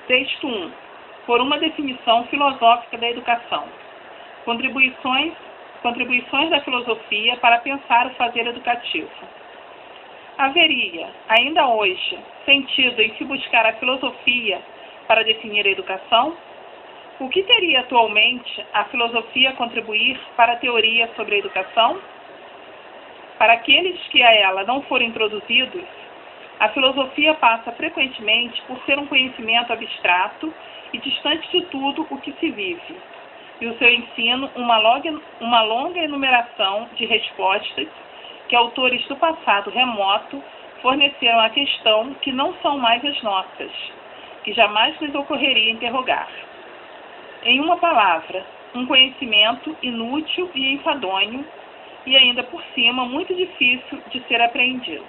Texto 1. Por uma definição filosófica da educação. Contribuições da filosofia para pensar o fazer educativo. Haveria, ainda hoje, sentido em se buscar a filosofia para definir a educação? O que teria atualmente a filosofia a contribuir para a teoria sobre a educação? Para aqueles que a ela não forem introduzidos, a filosofia passa frequentemente por ser um conhecimento abstrato e distante de tudo o que se vive, e o seu ensino uma longa enumeração de respostas que autores do passado remoto forneceram à questão que não são mais as nossas, que jamais nos ocorreria interrogar. Em uma palavra, um conhecimento inútil e enfadonho, e ainda por cima muito difícil de ser apreendido.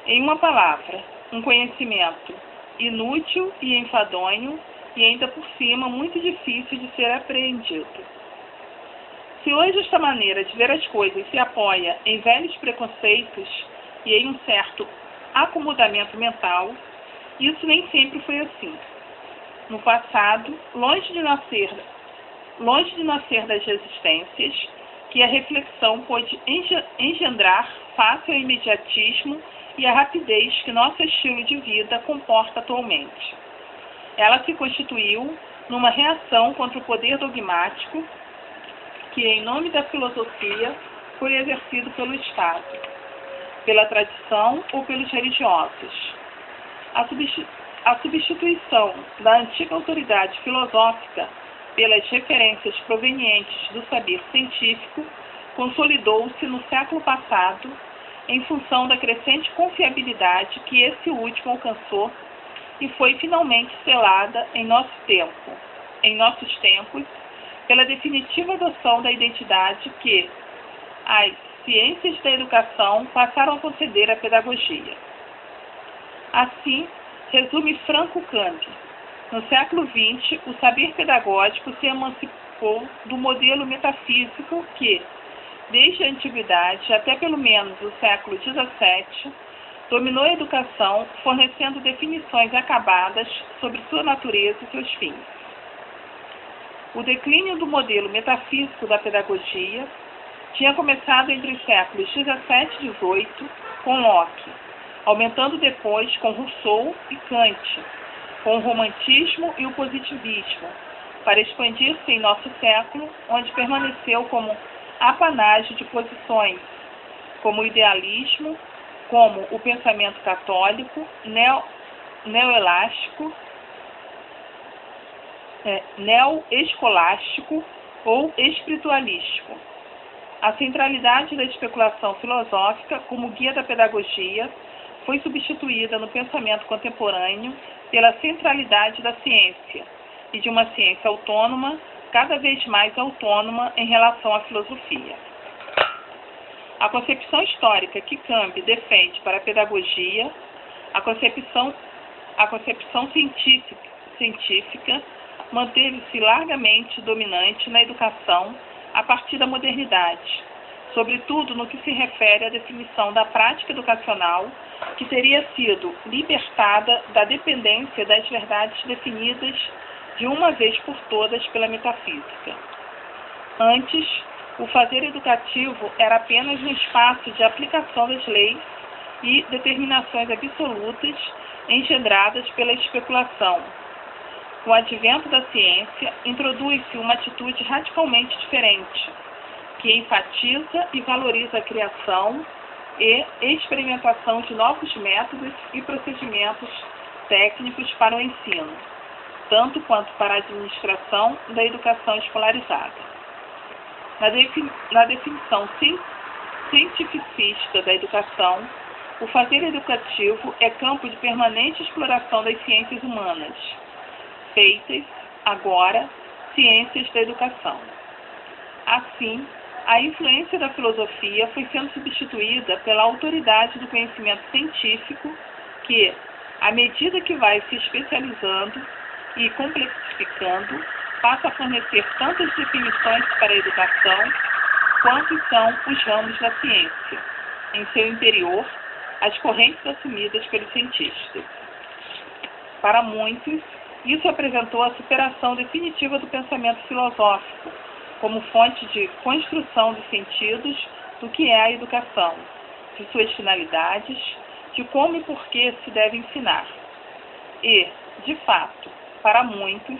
Em uma palavra, um conhecimento inútil e enfadonho, e ainda por cima muito difícil de ser apreendido. Se hoje esta maneira de ver as coisas se apoia em velhos preconceitos e em um certo acomodamento mental, isso nem sempre foi assim. No passado, longe de nascer das resistências, que a reflexão pôde engendrar face ao imediatismo e à rapidez que nosso estilo de vida comporta atualmente. Ela se constituiu numa reação contra o poder dogmático que, em nome da filosofia, foi exercido pelo Estado, pela tradição ou pelos religiosos. A substituição da antiga autoridade filosófica pelas referências provenientes do saber científico consolidou-se no século passado em função da crescente confiabilidade que esse último alcançou e foi finalmente selada em nossos tempos, pela definitiva adoção da identidade que as ciências da educação passaram a conceder à pedagogia. Assim, resume Franco Campi, no século XX, o saber pedagógico se emancipou do modelo metafísico que, desde a antiguidade até pelo menos o século XVII, dominou a educação, fornecendo definições acabadas sobre sua natureza e seus fins. O declínio do modelo metafísico da pedagogia tinha começado entre os séculos XVII e XVIII com Locke, aumentando depois com Rousseau e Kant, com o romantismo e o positivismo, para expandir-se em nosso século, onde permaneceu como apanágio de posições como o idealismo, como o pensamento católico, neo-escolástico ou espiritualístico. A centralidade da especulação filosófica como guia da pedagogia foi substituída no pensamento contemporâneo pela centralidade da ciência e de uma ciência autônoma, cada vez mais autônoma em relação à filosofia. A concepção histórica que Campi defende para a pedagogia, a concepção científica manteve-se largamente dominante na educação a partir da modernidade, sobretudo no que se refere à definição da prática educacional, que teria sido libertada da dependência das verdades definidas de uma vez por todas pela metafísica. Antes, o fazer educativo era apenas um espaço de aplicação das leis e determinações absolutas engendradas pela especulação. Com o advento da ciência, introduz-se uma atitude radicalmente diferente, que enfatiza e valoriza a criação e experimentação de novos métodos e procedimentos técnicos para o ensino, tanto quanto para a administração da educação escolarizada. Na definição cientificista da educação, o fazer educativo é campo de permanente exploração das ciências humanas, feitas, agora, ciências da educação. Assim, a influência da filosofia foi sendo substituída pela autoridade do conhecimento científico que, à medida que vai se especializando e complexificando, passa a fornecer tantas definições para a educação quanto são os ramos da ciência, em seu interior, as correntes assumidas pelos cientistas. Para muitos, isso apresentou a superação definitiva do pensamento filosófico, como fonte de construção dos sentidos do que é a educação, de suas finalidades, de como e por que se deve ensinar. E, de fato, para muitos,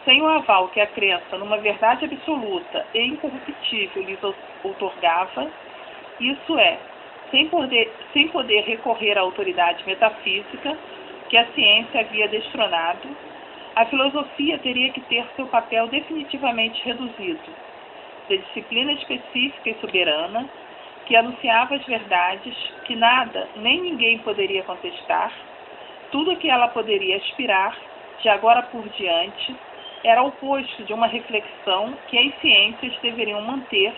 sem o aval que a crença numa verdade absoluta e incorruptível lhes outorgava, isso é, sem poder recorrer à autoridade metafísica que a ciência havia destronado, a filosofia teria que ter seu papel definitivamente reduzido, de disciplina específica e soberana, que anunciava as verdades que nada nem ninguém poderia contestar. Tudo o que ela poderia aspirar, de agora por diante, era o oposto de uma reflexão que as ciências deveriam manter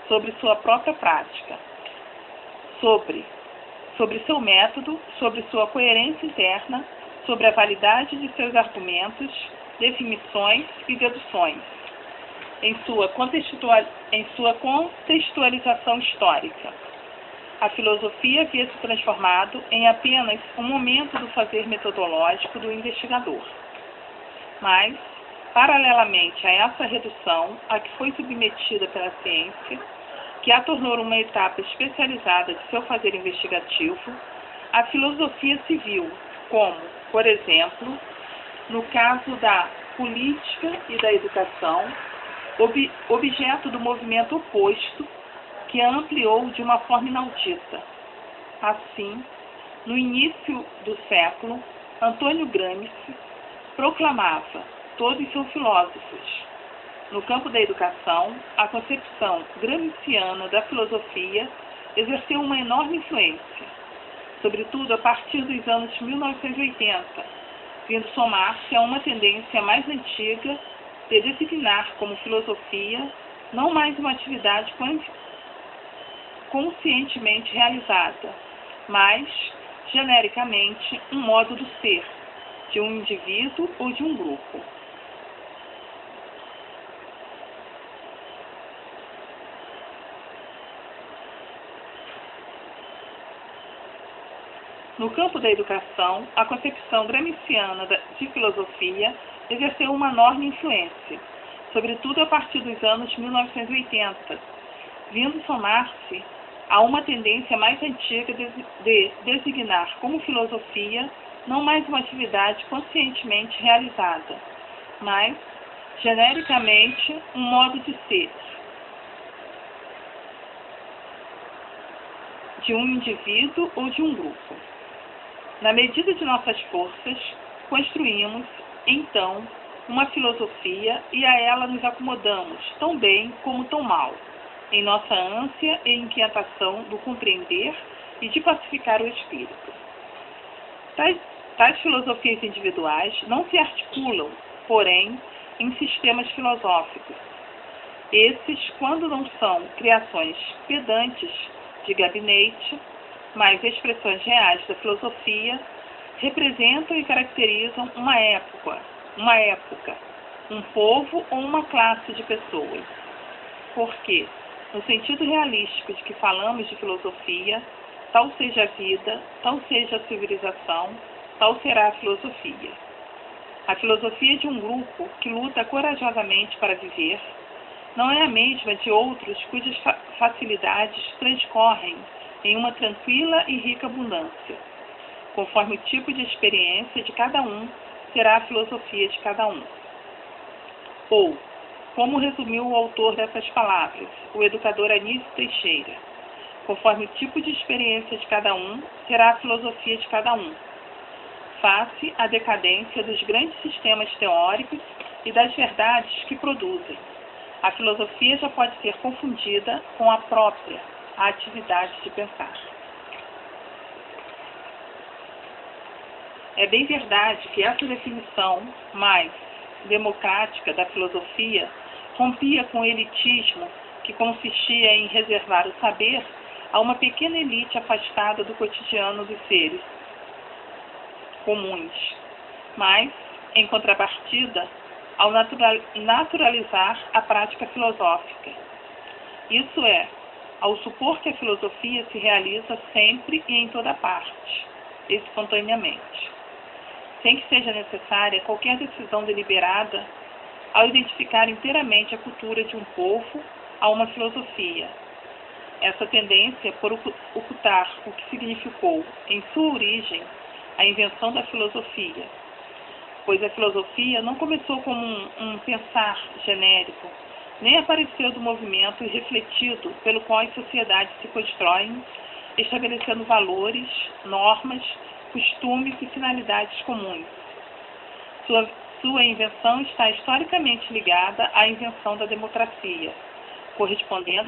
sobre sua própria prática, sobre seu método, sobre sua coerência interna, sobre a validade de seus argumentos, definições e deduções, em sua contextualização histórica. A filosofia havia se transformado em apenas um momento do fazer metodológico do investigador. Mas, paralelamente a essa redução a que foi submetida pela ciência, que a tornou uma etapa especializada de seu fazer investigativo, a filosofia civil, como, por exemplo, no caso da política e da educação, objeto do movimento oposto que a ampliou de uma forma inaudita. Assim, no início do século, Antônio Gramsci proclamava: todos são filósofos. No campo da educação, a concepção gramsciana da filosofia exerceu uma enorme influência, sobretudo a partir dos anos 1980, vindo somar-se a uma tendência mais antiga de designar como filosofia não mais uma atividade conscientemente realizada, mas, genericamente, um modo do ser, de um indivíduo ou de um grupo. No campo da educação, a concepção gramsciana de filosofia exerceu uma enorme influência, sobretudo a partir dos anos 1980, vindo somar-se a uma tendência mais antiga de designar como filosofia não mais uma atividade conscientemente realizada, mas, genericamente, um modo de ser, de um indivíduo ou de um grupo. Na medida de nossas forças, construímos, então, uma filosofia e a ela nos acomodamos tão bem como tão mal, em nossa ânsia e inquietação do compreender e de pacificar o espírito. Tais filosofias individuais não se articulam, porém, em sistemas filosóficos. Esses, quando não são criações pedantes de gabinete, mas expressões reais da filosofia, representam e caracterizam uma época, um povo ou uma classe de pessoas. Porque, no sentido realístico de que falamos de filosofia, tal seja a vida, tal seja a civilização, tal será a filosofia. A filosofia de um grupo que luta corajosamente para viver não é a mesma de outros cujas facilidades transcorrem em uma tranquila e rica abundância. Conforme o tipo de experiência de cada um, será a filosofia de cada um. Ou, como resumiu o autor dessas palavras, o educador Anísio Teixeira, conforme o tipo de experiência de cada um, será a filosofia de cada um. Face à decadência dos grandes sistemas teóricos e das verdades que produzem, a filosofia já pode ser confundida com a própria atividade de pensar. É bem verdade que essa definição mais democrática da filosofia rompia com o elitismo que consistia em reservar o saber a uma pequena elite afastada do cotidiano dos seres comuns, mas, em contrapartida, ao naturalizar a prática filosófica. Isso é, ao supor que a filosofia se realiza sempre e em toda parte, espontaneamente, sem que seja necessária qualquer decisão deliberada ao identificar inteiramente a cultura de um povo a uma filosofia. Essa tendência por ocultar o que significou, em sua origem, a invenção da filosofia, pois a filosofia não começou como um pensar genérico, nem apareceu do movimento refletido pelo qual as sociedades se constroem, estabelecendo valores, normas, costumes e finalidades comuns. Sua invenção está historicamente ligada à invenção da democracia, correspondendo ao